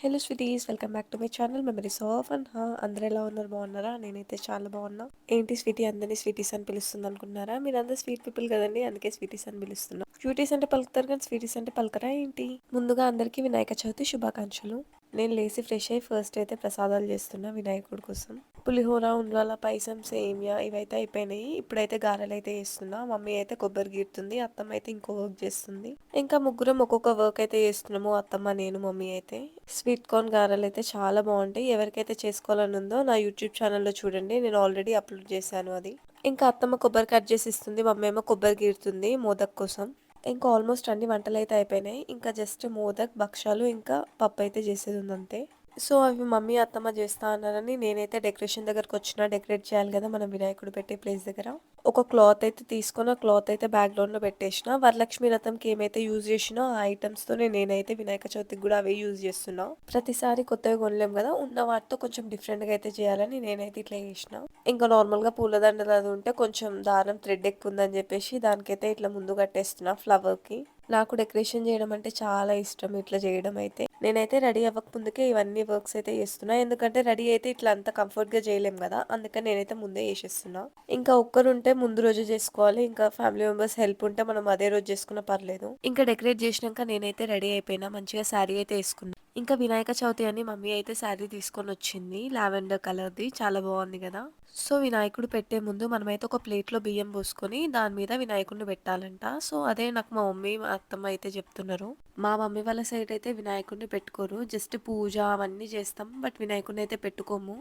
Hello sweeties, welcome back to my channel memories of Anha. అందరూ ఎలా ఉన్నారు? బాగున్నారా? నేనైతే చాలా బాగున్నా. ఏంటి స్వీటీ అందరినీ స్వీటీస్ అని పిలుస్తుంది అనుకున్నారా? మీరందరూ స్వీట్ పీపుల్ కదండి, అందుకే స్వీటీస్ అని పిలుస్తున్నా. స్వీటీస్ అంటే పలుకుతారు కానీ స్వీటీస్ అంటే పలకరా ఏంటి? ముందుగా అందరికీ వినాయక చవితి శుభాకాంక్షలు. నేను లేచి ఫ్రెష్ అయ్యి ఫస్ట్ అయితే ప్రసాదాలు చేస్తున్నా వినాయకుడి కోసం. పులిహోర, ఉండ్రాల, పాయసం, సేమియా ఇవైతే అయిపోయినాయి. ఇప్పుడైతే గారెలు అయితే చేస్తున్నా. మమ్మీ అయితే కొబ్బరి గీరుతుంది, అత్తమ్మ అయితే ఇంకో వర్క్ చేస్తుంది. ఇంకా ముగ్గురం ఒక్కొక్క వర్క్ అయితే చేస్తున్నాము, అత్తమ్మ, నేను, మమ్మీ అయితే. స్వీట్ కార్న్ గారెలు అయితే చాలా బాగుంటాయి. ఎవరికైతే చేసుకోవాలని ఉందో నా యూట్యూబ్ ఛానల్లో చూడండి, నేను ఆల్రెడీ అప్లోడ్ చేశాను అది. ఇంకా అత్తమ్మ కొబ్బరి కట్ చేసి ఇస్తుంది, మమ్మీ ఏమో కొబ్బరి గీరుతుంది మోదక్ కోసం. ఇంకా ఆల్మోస్ట్ అన్ని వంటలు అయితే అయిపోయినాయి. ఇంకా జస్ట్ మోదక్, భక్షాలు, ఇంకా పప్పు అయితే చేసేది ఉంది అంతే. సో అవి మమ్మీ అత్తమ్మ చేస్తా అన్నారని నేనైతే డెకరేషన్ దగ్గరకు వచ్చిన. డెకరేట్ చేయాలి కదా మనం వినాయకుడు పెట్టే ప్లేస్ దగ్గర. ఒక క్లాత్ అయితే తీసుకొని ఆ క్లాత్ అయితే బ్యాక్గ్రౌండ్ లో పెట్టేసిన. వరలక్ష్మి రథంకి ఏమైతే యూజ్ చేసినా ఆ ఐటమ్స్ తోనే నేనైతే వినాయక చవితికి కూడా అవే యూజ్ చేస్తున్నా. ప్రతిసారి కొత్తగా కొనలేం కదా, ఉన్న వాటితో కొంచెం డిఫరెంట్ గా అయితే చేయాలని నేనైతే ఇట్లా చేసిన. ఇంకా నార్మల్ గా పూలదండలు అది ఉంటే కొంచెం దారం థ్రెడ్ ఎక్కువ ఉందని చెప్పేసి దానికైతే ఇట్లా ముందు కట్టేస్తున్నా ఫ్లవర్ కి. నాకు డెకరేషన్ చేయడం అంటే చాలా ఇష్టం. ఇట్లా చేయడం అయితే నేనైతే రెడీ అవ్వక ముందుకే ఇవన్నీ వర్క్స్ అయితే చేస్తున్నా. ఎందుకంటే రెడీ అయితే ఇట్లా అంత కంఫర్ట్ గా చేయలేం కదా, అందుకని నేనైతే ముందే చేసేస్తున్నా. ఇంకా ఒక్కరుంటే ముందు రోజు చేసుకోవాలి, ఇంకా ఫ్యామిలీ మెంబర్స్ హెల్ప్ ఉంటే మనం అదే రోజు చేసుకున్నా పర్లేదు. ఇంకా డెకరేట్ చేసినాక నేనైతే రెడీ అయిపోయినా, మంచిగా శారీ అయితే వేసుకున్నా. ఇంకా వినాయక చవితి అని మమ్మీ అయితే శారీ తీసుకొని వచ్చింది, లావెండర్ కలర్ది, చాలా బాగుంది కదా. సో వినాయకుడు పెట్టే ముందు మనమైతే ఒక ప్లేట్ లో బియ్యం పోసుకొని దాని మీద వినాయకుడిని పెట్టాలంట. సో అదే నాకు మా మమ్మీ మా అత్తమ్మ అయితే చెప్తున్నారు. మా మమ్మీ వాళ్ళ సైడ్ అయితే వినాయకుడిని పెట్టుకోరు, జస్ట్ పూజ అవన్నీ చేస్తాం, బట్ వినాయకుడిని అయితే పెట్టుకోము.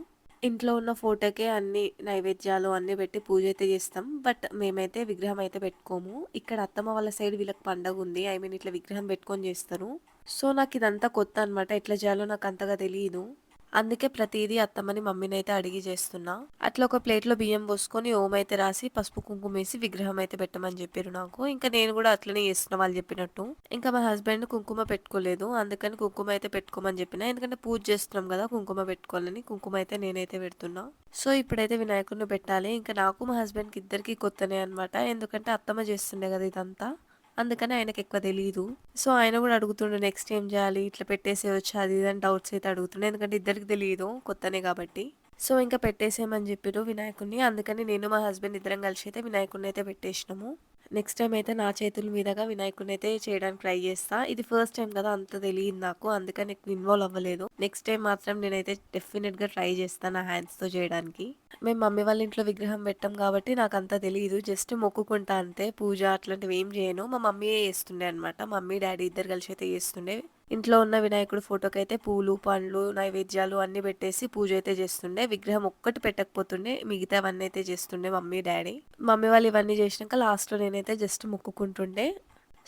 ఇంట్లో ఉన్న ఫోటోకే అన్ని నైవేద్యాలు అన్ని పెట్టి పూజ అయితే చేస్తాం, బట్ మేమైతే విగ్రహం అయితే పెట్టుకోము. ఇక్కడ అత్తమ్మ వాళ్ళ సైడ్ వీళ్ళకి పండగ ఉంది, ఐ మీన్ ఇట్లా విగ్రహం పెట్టుకొని చేస్తారు. సో నాకు ఇదంతా కొత్త అనమాట, ఎట్లా చేయాలో నాకు అంతగా తెలియదు. అందుకే ప్రతిదీ అత్తమ్మని మమ్మీని అయితే అడిగి చేస్తున్నా. అట్లా ఒక ప్లేట్ లో బియ్యం పోసుకొని ఓం అయితే రాసి పసుపు కుంకుమ వేసి విగ్రహం అయితే పెట్టమని చెప్పారు నాకు. ఇంకా నేను కూడా అట్లనే చేస్తున్నా వాళ్ళు చెప్పినట్టు. ఇంకా మా హస్బెండ్ కుంకుమ పెట్టుకోలేదు, అందుకని కుంకుమ అయితే పెట్టుకోమని చెప్పిన. ఎందుకంటే పూజ చేస్తున్నాం కదా, కుంకుమ పెట్టుకోవాలని కుంకుమ అయితే నేనైతే పెడుతున్నా. సో ఇప్పుడైతే వినాయకుడిని పెట్టాలి. ఇంకా నాకు మా హస్బెండ్ కి ఇద్దరికి కొత్తనే అనమాట, ఎందుకంటే అత్తమ్మ చేస్తుండే కదా ఇదంతా, అందుకని ఆయనకి ఎక్కువ తెలియదు. సో ఆయన కూడా అడుగుతుండే నెక్స్ట్ ఏం చేయాలి, ఇట్లా పెట్టేసేయచ్చు అది ఇది అని డౌట్స్ అయితే అడుగుతుండే, ఎందుకంటే ఇద్దరికి తెలియదు కొత్తనే కాబట్టి. సో ఇంకా పెట్టేసేయమని చెప్పారు వినాయకుడిని, అందుకని నేను మా హస్బెండ్ ఇద్దరం కలిసి అయితే వినాయకుడిని అయితే పెట్టేసినాము. నెక్స్ట్ టైం అయితే నా చేతుల మీదుగా వినాయకుడిని అయితే చేయడానికి ట్రై చేస్తా. ఇది ఫస్ట్ టైం కదా, అంత తెలియదు నాకు, అందుకని ఎక్కువ ఇన్వాల్వ్ అవ్వలేదు. నెక్స్ట్ టైం మాత్రం నేనైతే డెఫినెట్ గా ట్రై చేస్తాను నా హ్యాండ్స్ తో చేయడానికి. మేము మమ్మీ వాళ్ళ ఇంట్లో విగ్రహం పెట్టాం కాబట్టి నాకు అంత తెలియదు, జస్ట్ మొక్కుకుంటా అంతే. పూజ అట్లాంటివి ఏం చేయను, మా మమ్మీయే చేస్తుండే అనమాట. మమ్మీ డాడీ ఇద్దరు కలిసి అయితే చేస్తుండే. ఇంట్లో ఉన్న వినాయకుడు ఫోటోకి అయితే పూలు, పండ్లు, నైవేద్యాలు అన్ని పెట్టేసి పూజ అయితే చేస్తుండే. విగ్రహం ఒక్కటి పెట్టకపోతుండే, మిగతావన్నీ అయితే చేస్తుండే మమ్మీ డాడీ. మమ్మీ వాళ్ళు ఇవన్నీ చేసినాక లాస్ట్ లో నేనైతే జస్ట్ మొక్కుకుంటుండే.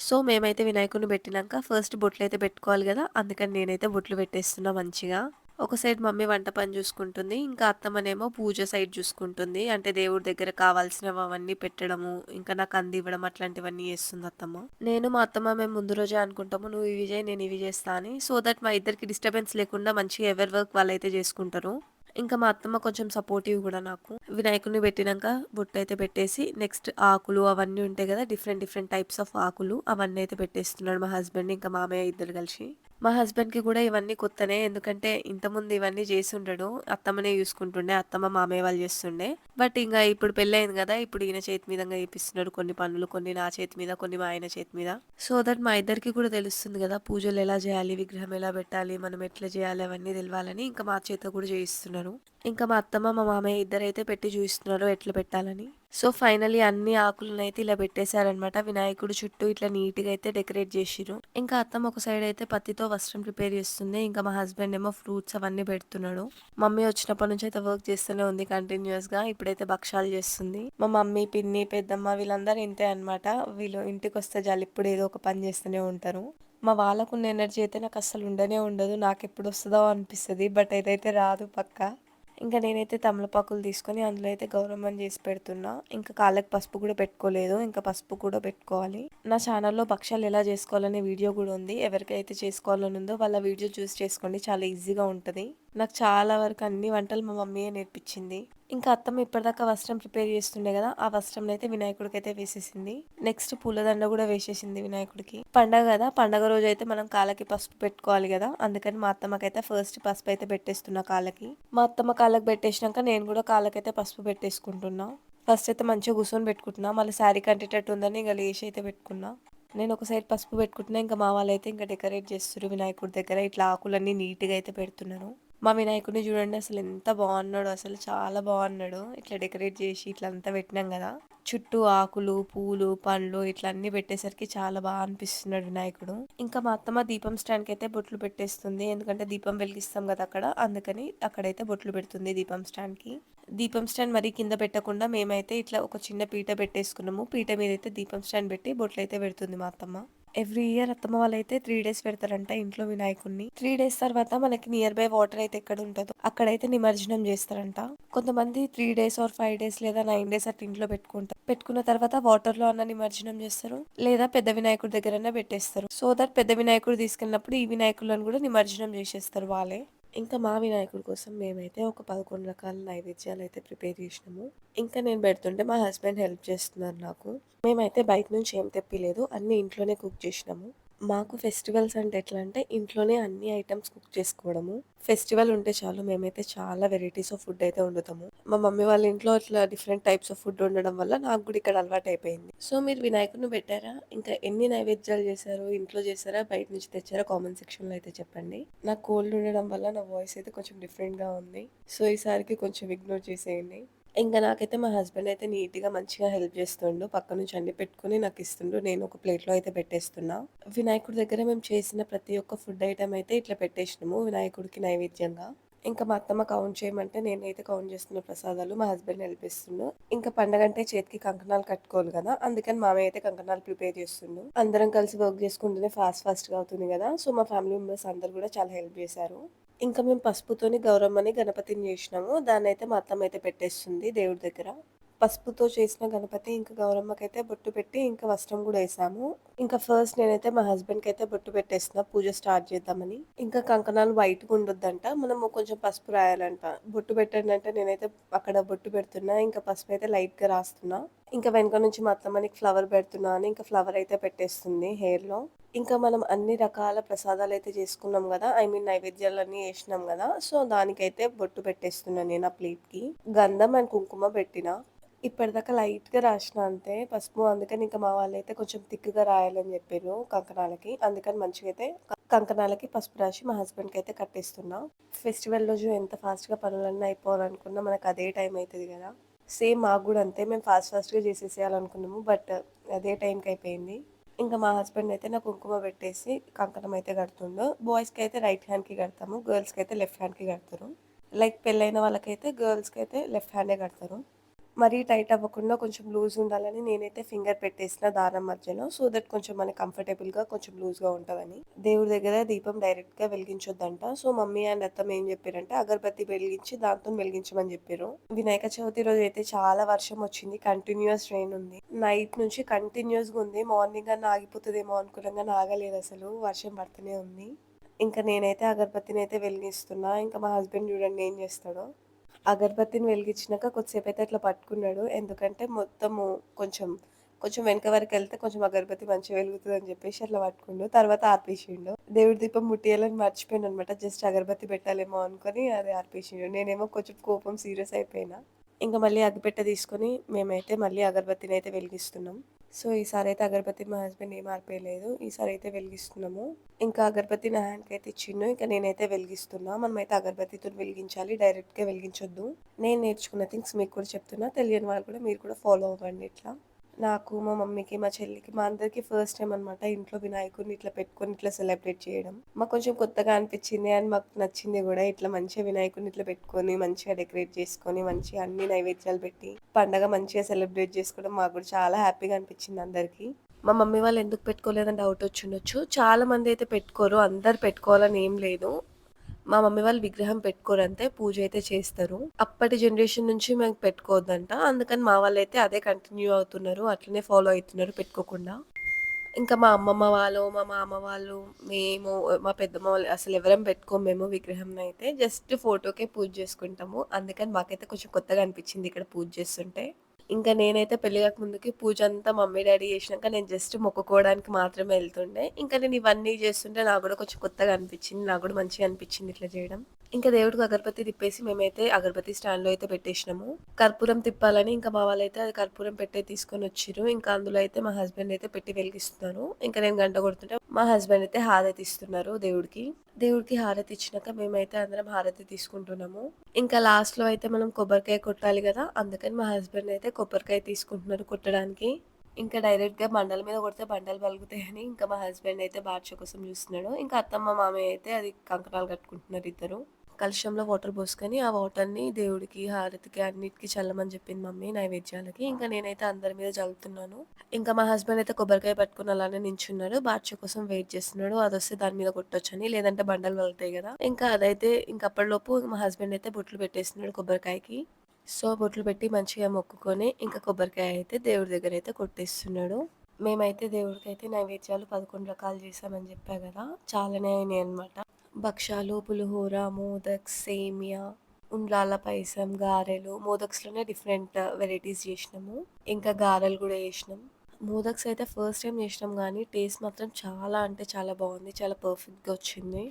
సో మేమైతే వినాయకుడిని పెట్టినాక ఫస్ట్ బొట్లు అయితే పెట్టుకోవాలి కదా, అందుకని నేనైతే బొట్లు పెట్టేస్తున్నా మంచిగా. ఒక సైడ్ మమ్మీ వంట పని చూసుకుంటుంది, ఇంకా అత్తమ్మనేమో పూజ సైడ్ చూసుకుంటుంది. అంటే దేవుడి దగ్గర కావాల్సినవి అవన్నీ పెట్టడము, ఇంకా నాకు అందివ్వడం అట్లాంటివన్నీ చేస్తుంది అత్తమ్మ. నేను మా అత్తమ్మ మేము ముందు రోజే అనుకుంటాము, నువ్వు ఇవి చేయి నేను ఇవి చేస్తా అని. సో దట్ మా ఇద్దరికి డిస్టర్బెన్స్ లేకుండా మంచిగా ఎవరి వర్క్ వాళ్ళైతే చేసుకుంటారు. ఇంకా మా అత్తమ్మ కొంచెం సపోర్టివ్ కూడా నాకు. వినాయకుడిని పెట్టినాక బొట్టు అయితే పెట్టేసి నెక్స్ట్ ఆకులు అవన్నీ ఉంటాయి కదా, డిఫరెంట్ డిఫరెంట్ టైప్స్ ఆఫ్ ఆకులు అవన్నీ అయితే పెట్టేస్తున్నాడు మా హస్బెండ్ ఇంకా మామయ్య ఇద్దరు కలిసి. మా హస్బెండ్ కి కూడా ఇవన్నీ కొత్తనే, ఎందుకంటే ఇంతకుముందు ఇవన్నీ చేసి ఉండడు, అత్తమ్మనే చూసుకుంటుండే, అత్తమ్మ మామయ్య వాళ్ళు చేస్తుండే. బట్ ఇంకా ఇప్పుడు పెళ్ళయింది కదా, ఇప్పుడు ఈయన చేతి మీదంగా చేపిస్తున్నారు కొన్ని పనులు, కొన్ని నా చేతి మీద, కొన్ని మా ఆయన చేతి మీద. సో దట్ మా ఇద్దరికి కూడా తెలుస్తుంది కదా, పూజలు ఎలా చేయాలి, విగ్రహం ఎలా పెట్టాలి, మనం ఎట్లా చేయాలి అవన్నీ తెలవాలని ఇంకా మా చేత కూడా చేయిస్తున్నారు. ఇంకా మా అత్తమ్మ మా మామయ్య ఇద్దరైతే పెట్టి చూపిస్తున్నారు ఎట్లా పెట్టాలని. సో ఫైనలీ అన్ని ఆకులను అయితే ఇలా పెట్టేశారనమాట. వినాయకుడు చుట్టూ ఇట్లా నీట్ గా అయితే డెకరేట్ చేసిరు. ఇంకా అత్తమ్మ ఒక సైడ్ అయితే పత్తితో వస్త్రం ప్రిపేర్ చేస్తుంది, ఇంకా మా హస్బెండ్ ఏమో ఫ్రూట్స్ అవన్నీ పెడుతున్నాడు. మమ్మీ వచ్చినప్పటి నుంచి అయితే వర్క్ చేస్తూనే ఉంది కంటిన్యూస్ గా. ఇప్పుడైతే భక్షాలు చేస్తుంది. మా మమ్మీ, పిన్ని, పెద్దమ్మ వీళ్ళందరూ ఇంతే అనమాట. వీళ్ళు ఇంటికి వస్తే చాలు ఇప్పుడు ఏదో ఒక పని చేస్తూనే ఉంటారు. మా వాళ్ళకున్న ఎనర్జీ అయితే నాకు అసలు ఉండనే ఉండదు, నాకు ఎప్పుడు వస్తుందో అనిపిస్తుంది, బట్ ఏదైతే రాదు పక్కా. ఇంకా నేనైతే తమలపాకులు తీసుకొని అందులో అయితే గౌరమ్మని చేసి పెడుతున్నా. ఇంకా కాళ్ళకి పసుపు కూడా పెట్టుకోలేదు, ఇంకా పసుపు కూడా పెట్టుకోవాలి. నా ఛానల్లో భక్షాలు ఎలా చేసుకోవాలనే వీడియో కూడా ఉంది, ఎవరికైతే చేసుకోవాలని ఉందో వాళ్ళ వీడియో చూస్ చేసుకోండి, చాలా ఈజీగా ఉంటుంది. నాకు చాలా వరకు అన్ని వంటలు మా మమ్మీయే నేర్పించింది. ఇంకా అత్తమ్మ ఇప్పటిదాకా వస్త్రం ప్రిపేర్ చేస్తుండే కదా! ఆ వస్త్రంనైతే వినాయకుడికైతే వేసేసింది. నెక్స్ట్ పూలదండ కూడా వేసేసింది వినాయకుడికి. పండగ కదా! పండగ రోజైతే మనం కాళ్ళకి పసుపు పెట్టుకోవాలి కదా! అందుకని మా అత్తమ్మకైతే ఫస్ట్ పసుపయితే పెట్టేస్తున్నా కాళ్ళకి. మా అత్తమ్మ కాళ్ళకి పెట్టేసినాక నేను కూడా కాళ్ళకైతే పసుపు పెట్టేసుకుంటున్నా. ఫస్ట్ అయితే మంచిగా కూర్చొని పెట్టుకుంటున్నా. మళ్ళీ శారీ కట్టేటట్టు ఉందని ఇంక లేచి అయితే పెట్టుకున్నా. నేను ఒక సైడ్ పసుపు పెట్టుకుంటున్నా. ఇంకా మా వాళ్ళైతే ఇంకా డెకరేట్ చేస్తుర్రు వినాయకుడి దగ్గర. ఇట్లా ఆకులన్నీ నీట్‌గా అయితే పెడుతున్నారు. మా వినాయకుడిని చూడండి అసలు ఎంత బాగున్నాడో, అసలు చాలా బాగున్నాడు. ఇట్లా డెకరేట్ చేసి ఇట్లా అంతా పెట్టినాం కదా! చుట్టూ ఆకులు, పూలు, పండ్లు ఇట్లా అన్నీ పెట్టేసరికి చాలా బాగా అనిపిస్తున్నాడు వినాయకుడు. ఇంకా మా అత్తమ్మ దీపం స్టాండ్‌కి అయితే బొట్లు పెట్టేస్తుంది. ఎందుకంటే దీపం వెలిగిస్తాం కదా అక్కడ. అందుకని అక్కడైతే బొట్లు పెడుతుంది దీపం స్టాండ్‌కి. దీపం స్టాండ్ మరీ కింద పెట్టకుండా మేమైతే ఇట్లా ఒక చిన్న పీట పెట్టేసుకున్నాము. పీట మీదైతే దీపం స్టాండ్ పెట్టి బొట్లయితే పెడుతుంది మా అత్తమ్మ. ఎవ్రీ ఇయర్ అత్తమ్మ వాళ్ళైతే 3 డేస్ పెడతారంట ఇంట్లో వినాయకుడిని. 3 డేస్ తర్వాత మనకి నియర్ బై వాటర్ అయితే ఎక్కడ ఉంటదో అక్కడైతే నిమజ్జనం చేస్తారంట. కొంతమంది 3 డేస్ ఆర్ 5 డేస్ లేదా 9 డేస్ అట్లా ఇంట్లో పెట్టుకుంటారు. పెట్టుకున్న తర్వాత వాటర్ లో అన్న నిమజ్జనం చేస్తారు. లేదా పెద్ద వినాయకుడి దగ్గరనే పెట్టేస్తారు. సో దట్ పెద్ద వినాయకుడు తీసుకెళ్ళినప్పుడు ఈ వినాయకులను కూడా నిమజ్జనం చేసేస్తారు వాళ్ళే. ఇంకా మా వినాయకుడి కోసం మేమైతే ఒక 11 రకాల నైవేద్యాలైతే ప్రిపేర్ చేసినాము. ఇంకా నేను పెడుతుంటే మా హస్బెండ్ హెల్ప్ చేస్తున్నారు నాకు. మేమైతే బయట నుంచి ఏం తెప్పిలేదు. అన్నీ ఇంట్లోనే కుక్ చేసినాము. మాకు ఫెస్టివల్స్ అంటే ఎట్లా అంటే ఇంట్లోనే అన్ని ఐటమ్స్ కుక్ చేసుకోవడము. ఫెస్టివల్ ఉంటే చాలు మేమైతే చాలా వెరైటీస్ ఆఫ్ ఫుడ్ అయితే వండుతాము. మా మమ్మీ వాళ్ళ ఇంట్లో అట్లా డిఫరెంట్ టైప్స్ ఆఫ్ ఫుడ్ ఉండడం వల్ల నాకు కూడా ఇక్కడ అలవాటు అయిపోయింది. సో మీరు వినాయకుడిని పెట్టారా? ఇంకా ఎన్ని నైవేద్యాలు చేశారు? ఇంట్లో చేశారా? బయట నుంచి తెచ్చారా? కామెంట్ సెక్షన్‌లో అయితే చెప్పండి. నాకు కోల్డ్ ఉండడం వల్ల నా వాయిస్ అయితే కొంచెం డిఫరెంట్‌గా ఉంది. సో ఈసారికి కొంచెం ఇగ్నోర్ చేసేయండి. ఇంకా నాకైతే మా హస్బెండ్ అయితే నీట్‌గా మంచిగా హెల్ప్ చేస్తుండు. పక్క నుంచి అన్ని పెట్టుకొని నాకు ఇస్తుండు. నేను ఒక ప్లేట్‌లో అయితే పెట్టేస్తున్నా. వినాయకుడి దగ్గర మేము చేసిన ప్రతి ఒక్క ఫుడ్ ఐటెమ్ అయితే ఇట్లా పెట్టేసినాము వినాయకుడికి నైవేద్యంగా. ఇంకా మా అత్తమ్మ కౌంట్ చేయమంటే నేనైతే కౌంట్ చేస్తున్న ప్రసాదాలు. మా హస్బెండ్ హెల్ప్ ఇస్తుండు. ఇంకా పండగంటే చేతికి కంకణాలు కట్టుకోవాలి కదా! అందుకని మామయ్య అయితే కంకణాలు ప్రిపేర్ చేస్తుండు. అందరం కలిసి వర్క్ చేసుకుంటూనే ఫాస్ట్‌గా అవుతుంది కదా! సో మా ఫ్యామిలీ మెంబర్స్ అందరూ కూడా చాలా హెల్ప్ చేశారు. ఇంకా మేము పసుపుతోని గౌరమ్మని, గణపతిని చేసినాము. దాన్నైతే మా అత్తమ్మ అయితే పెట్టేస్తుంది దేవుడి దగ్గర. పసుపుతో చేసిన గణపతి ఇంకా గౌరమ్మకైతే బొట్టు పెట్టి ఇంకా వస్త్రం కూడా వేసాము. ఇంకా ఫస్ట్ నేనైతే మా హస్బెండ్‌కి అయితే బొట్టు పెట్టేస్తున్నా పూజ స్టార్ట్ చేద్దామని. ఇంకా కంకణాలు వైట్‌గా ఉండొద్దంట. మనము కొంచెం పసుపు రాయాలంట. బొట్టు పెట్టండి అంటే నేనైతే అక్కడ బొట్టు పెడుతున్నా. ఇంకా పసుపు అయితే లైట్‌గా రాస్తున్నా. ఇంకా వెనక నుంచి మా అత్తమ్మ నీకు ఫ్లవర్ పెడుతున్నా అని ఇంకా ఫ్లవర్ అయితే పెట్టేస్తుంది హెయిర్‌లో. ఇంకా మనం అన్ని రకాల ప్రసాదాలైతే చేసుకున్నాం గదా! ఐ మీన్ నైవేద్యాలన్నీ ఏసినాం గదా! సో, దానికైతే బొట్టు పెట్టేస్తున్నా నేను ఆ ప్లేట్‌కి. గంధం అండ్ కుంకుమ పెట్టినా. ఇప్పటిదాకా లైట్‌గా రాసినా అంతే పసుపు. అందుకని ఇంకా మా వాళ్ళైతే కొంచెం థిక్‌గా రాయాలని జెప్పిర్రు కంకణాలకి. అందుకని మంచిగా అయితే కంకణాలకి పసుపు రాసి మా హస్బెండ్‌కైతే కట్టేస్తున్నా. ఫెస్టివల్ రోజు ఎంత ఫాస్ట్‌గా పనులన్నీ అయిపోవాలనుకున్నా మనకు అదే టైం అయితది గదా! సేమ్ మాకు గూడా అంతే. మేము ఫాస్ట్‌గా చేసేసేయాలనుకున్నాము. బట్ అదే టైంకి అయిపోయింది. ఇంకా మా హస్బెండ్ అయితే నాకు కుంకుమ పెట్టేసి కంకణం అయితే కడుతుండు. బాయ్స్‌కి అయితే రైట్ హ్యాండ్‌కి కడతాము. గర్ల్స్‌కి అయితే లెఫ్ట్ హ్యాండ్‌కి కడతారు. లైక్ పెళ్ళైన వాళ్ళకైతే గర్ల్స్‌కి అయితే లెఫ్ట్ హ్యాండే కడతారు. మరీ టైట్ అవ్వకుండా కొంచెం లూజ్ ఉండాలని నేనైతే ఫింగర్ పెట్టేసిన దారం మధ్యలో. సో దట్ కొంచెం మనకి కంఫర్టబుల్‌గా కొంచెం లూజ్‌గా ఉంటదని. దేవుడి దగ్గర దీపం డైరెక్ట్‌గా వెలిగించొద్దంట. సో మమ్మీ అండ్ అత్తమ్మ ఏం చెప్పారంటే అగరబత్తి వెలిగించి దాంతోని వెలిగించమని చెప్పిర్రు. వినాయక చవితి రోజు అయితే చాలా వర్షం వచ్చింది. కంటిన్యూయస్ రెయిన్ ఉంది. నైట్ నుంచి కంటిన్యూయస్‌గా ఉంది. మార్నింగ్ అన్నా ఆగిపోతదేమో అనుకున్నాం గానీ ఆగలేదసలు. వర్షం పడుతూనే ఉంది. ఇంకా నేనైతే అగరబత్తినైతే వెలిగిస్తున్నా. ఇంకా మా హస్బెండ్ చూడండి ఏం చేస్తాడో. అగరబత్తిని వెలిగించినాక కొద్దిసేపయితే అట్లా పట్టుకున్నాడు. ఎందుకంటే మొత్తము కొంచెం, కొంచెం వెనక వరకెళ్తే కొంచెం అగరబత్తి మంచిగా వెలుగుతదని జెప్పేసి అట్లా పట్టుకుండు. తర్వాత ఆర్పేసిండు. దేవుడి దీపం ముట్టియాలని మర్చిపోయాననమాట. జస్ట్ అగరబత్తి పెట్టాలేమో అనుకోని అది ఆర్పేసిండు. నేనేమో కొంచెం కోపం సీరియస్ అయిపోయినా. ఇంక మళ్ళీ అగ్గిపెట్టె తీసుకొని మేమైతే మళ్ళీ అగరబత్తినైతే వెలిగిస్తున్నాం. సో, ఈసారైతే అగరబత్తి మా హస్బెండ్ ఏం ఆర్పేయలేదు. ఈసారైతే వెలిగిస్తున్నాము. ఇంకా అగరబత్తి నా హ్యాండ్‌కయితే ఇచ్చిండు. ఇంక నేనైతే వెలిగిస్తున్నా. మనమైతే అగరబత్తితోని వెలిగించాలి. డైరెక్ట్‌గా వెలిగించొద్దు. నేను నేర్చుకున్న థింగ్స్ మీకు కూడా చెప్తున్నా. తెలియని వాళ్ళు కూడా మీరు కూడా ఫాలో అవ్వండి ఇట్లా. నాకు, మా మమ్మీకి, మా చెల్లికి, మా అందరికి ఫస్ట్ టైమ్ అనమాట ఇంట్లో వినాయకుడిని ఇట్లా పెట్టుకొని ఇట్లా సెలబ్రేట్ చేయడం. మాకు కొంచెం కొత్తగా అనిపించింది అండ్ మాకు నచ్చింది కూడా. ఇట్లా మంచిగా వినాయకుడిని ఇట్లా పెట్టుకొని, మంచిగా డెకరేట్ చేసుకొని, మంచిగా అన్ని నైవేద్యాలు పెట్టి, పండగ మంచిగా సెలబ్రేట్ చేసుకోవడం మాకు కూడా చాలా హ్యాపీగా అనిపించింది అందరికీ. మా మమ్మీ వాళ్ళు ఎందుకు పెట్టుకోలేదని డౌట్ వచ్చుండొచ్చు. చాలా మంది అయితే పెట్టుకోరు. అందరు పెట్టుకోవాలని ఏం లేదు. మా మమ్మీ వాళ్ళు విగ్రహం పెట్టుకోరంతే. పూజ అయితే చేస్తారు. అప్పటి జనరేషన్ నుంచి మేము పెట్టుకోవద్దంట. అందుకని మా వాళ్ళైతే అదే కంటిన్యూ అవుతున్నారు. అట్లనే ఫాలో అయితున్నారు పెట్టుకోకుండా. ఇంకా మా అమ్మమ్మ వాళ్ళు, మా మామ వాళ్ళు, మేము, మా పెద్దమ్మ వాళ్ళు అసలెవరం పెట్టుకోము మేము విగ్రహంనయితే. జస్ట్ ఫోటోకే పూజ చేసుకుంటాము. అందుకని మాకైతే కొంచెం కొత్తగా అనిపిచ్చింది ఇక్కడ పూజ చేస్తుంటే. ఇంకా నేనైతే పెళ్లి గాక ముందుకి పూజంతా మమ్మీ, డ్యాడీ చేసినాక నేను జస్ట్ మొక్కుకోవడానికి మాత్రమే ఎళ్తుండే. ఇంకా నేను ఇవన్నీ చేస్తుంటే నాకు గూడా కొంచెం కొత్తగా అనిపిచ్చింది. నాకు గూడా మంచిగా అనిపిచ్చింది ఇట్లా చేయడం. ఇంకా దేవుడికి అగరబత్తి తిప్పేసి మేమైతే అగరబత్తి స్టాండ్‌లో అయితే పెట్టేసినాము. కర్పూరం తిప్పాలని ఇంకా మా వాళ్ళైతే అది కర్పూరం పెట్టేది తీసుకొనొచ్చిర్రు. ఇంకా అందులో అయితే మా హస్బెండ్ అయితే పెట్టి వెలిగిస్తున్నారు. ఇంకా నేను గంట కొడుతుంటే మా హస్బెండ్ అయితే హారతి ఇస్తున్నారు దేవుడికి. దేవుడికి హారతి ఇచ్చినాక మేమైతే అందరం హారతి తీసుకుంటున్నాము. ఇంకా లాస్ట్‌లో అయితే మనం కొబ్బరికాయ కొట్టాలి గదా! అందుకని మా హస్బెండ్ అయితే కొబ్బరికాయ తీసుకుంటున్నారు కొట్టడానికి. ఇంకా డైరెక్ట్‌గా బండల మీద కొడితే బండలు పలుగుతాయని ఇంకా మా హస్బెండ్ అయితే బార్చ కోసం చూస్తున్నాడు. ఇంకా అత్తమ్మ, మామయ్య అయితే అది కంకణాలు కట్టుకుంటున్నారు ఇద్దరు. కలశంలో వాటర్ పోసుకొని ఆ వాటర్‌ని దేవుడికి, హారతికి అన్నిటికి చల్లమని చెప్పింది మమ్మీ నైవేద్యాలకి. ఇంకా నేనైతే అందరి మీద చల్లుతున్నాను. ఇంకా మా హస్బెండ్ అయితే కొబ్బరికాయ పట్టుకొని అలానే నించున్నాడు. బార్చ కోసం వెయిట్ చేస్తున్నాడు. అదొస్తే దాని మీద కొట్టొచ్చని. లేదంటే బండలు పలుగుతాయి గదా! ఇంకా అదైతే ఇంక అప్పటిలోపు మా హస్బెండ్ అయితే బొట్లు పెట్టేస్తున్నాడు కొబ్బరికాయకి. సో, బొట్లు పెట్టి మంచిగా మొక్కుకొని ఇంకా కొబ్బరికాయ అయితే దేవుడి దగ్గర అయితే కొట్టేస్తున్నాడు. మేమైతే దేవుడికైతే నైవేద్యాలు 11 రకాలు చేశామని చెప్పా గదా! చాలానే అయినాయన్నమాట. భక్షాలు, పులిహోర, మోదక్, సేమియా, ఉండ్రాళ్ళ పాయసం, గారెలు, మోదక్స్‌లోనే డిఫరెంట్ వెరైటీస్ జేసినాము. ఇంకా గారెలు గూడా జేసినాం. మోదక్స్ అయితే ఫస్ట్ టైమ్ జేసినాం గానీ టేస్ట్ మాత్రం చాలా అంటే చాలా బావుంది. చాలా పర్ఫెక్ట్‌గా వచ్చింది.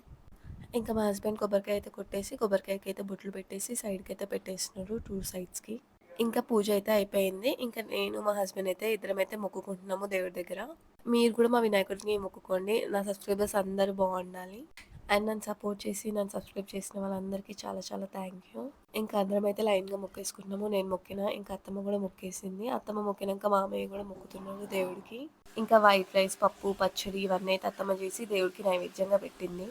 ఇంకా మా హస్బెండ్ కొబ్బరికాయ అయితే కొట్టేసి, కొబ్బరికాయకైతే బొట్లు పెట్టేసి సైడ్‌కైతే పెట్టేస్తున్నారు 2 సైడ్స్‌కి. ఇంకా పూజ అయితే అయిపోయింది. ఇంకా నేను, మా హస్బెండ్ అయితే ఇద్దరమైతే మొక్కుకుంటున్నాము దేవుడి దగ్గర. మీరు కూడా మా వినాయకుడిని మొక్కుకోండి. నా సబ్స్క్రైబర్స్ అందరూ బావుండాలి. అండ్ నన్ను సపోర్ట్ చేసి, నన్ను సబ్స్క్రైబ్ చేసిన వాళ్ళందరికీ చాలా చాలా థ్యాంక్ యూ. ఇంకా అందరమైతే లైన్‌గా మొక్కేసుకుంటున్నాము. నేను మొక్కినా, ఇంకా అత్తమ్మ కూడా మొక్కేసింది. అత్తమ్మ మొక్కినాక మామయ్య కూడా మొక్కుతున్నారు దేవుడికి. ఇంకా వైట్ రైస్, పప్పు, పచ్చడి ఇవన్నీ అయితే అత్తమ్మ చేసి దేవుడికి నైవేద్యంగా పెట్టింది.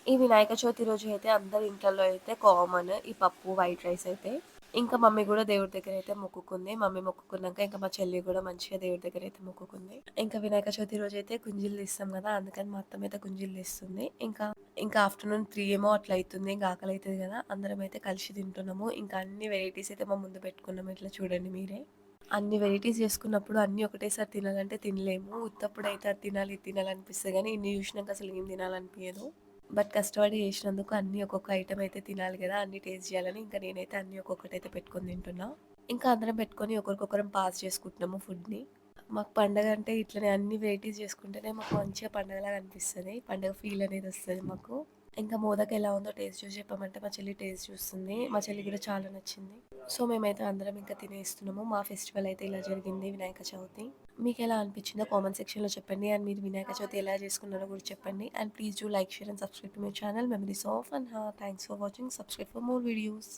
ఈ వినాయక చవితి రోజు అయితే అందరి ఇంట్లలో అయితే కామన్ ఈ పప్పు, వైట్ రైస్ అయితే. ఇంకా మమ్మీ కూడా దేవుడి దగ్గర అయితే మొక్కుకుంది. మమ్మీ మొక్కుకున్నాక ఇంకా మా చెల్లి కూడా మంచిగా దేవుడి దగ్గర అయితే మొక్కుకుంది. ఇంకా వినాయక చవితి రోజు అయితే గుంజీలు తీస్తాం కదా! అందుకని మా అత్తమ్మ అయితే గుంజీలు తీస్తుంది. ఇంకా ఆఫ్టర్‌నూన్ 3 ఏమో అట్లా అయితుంది. ఇంకా ఆకలి అయితది కదా! అందరం అయితే కలిసి తింటున్నాము. ఇంకా అన్ని వెరైటీస్ అయితే మా ముందు పెట్టుకున్నాము. ఇట్లా చూడండి మీరే. అన్ని వెరైటీస్ చేసుకున్నప్పుడు అన్నీ ఒకటేసారి తినాలంటే తినలేము. ఉత్తప్పుడైతే అది తినాలి, ఇది తినాలి అనిపిస్తది గానీ ఇన్ని చూసినాక అసలు ఏం తినాలనిపియదు. బట్ కష్టపడి చేసినందుకు అన్నీ ఒక్కొక్క ఐటెమ్ అయితే తినాలి కదా! అన్నీ టేస్ట్ చేయాలని ఇంకా నేనైతే అన్నీ ఒక్కొక్కటైతే పెట్టుకొని తింటున్నా. ఇంకా అందరం పెట్టుకొని ఒకరికొకరం పాస్ చేసుకుంటున్నాము ఫుడ్‌ని. మాకు పండగ అంటే ఇట్లనే అన్ని వెరైటీస్ చేసుకుంటేనే మాకు మంచిగా పండగలాగా అనిపిస్తది. పండగ ఫీల్ అనేది వస్తది మాకు. ఇంకా మోదక్ ఎలా ఉందో టేస్ట్ చూసి చెప్పమంటే మా చెల్లి టేస్ట్ చూస్తుంది. మా చెల్లికి కూడా చాలా నచ్చింది. సో, మేమైతే అందరం ఇంకా తినేస్తున్నాము. మా ఫెస్టివల్ అయితే ఇలా జరిగింది వినాయక చవితి. మీకెలా అనిపించిందో కామెంట్ సెక్షన్‌లో చెప్పండి. అండ్ మీరు వినాయక చవితి ఎలా చేసుకున్నారో కూడా చెప్పండి. And please do like, share and subscribe to my channel memories of Anha. Thanks for watching. Subscribe for more videos.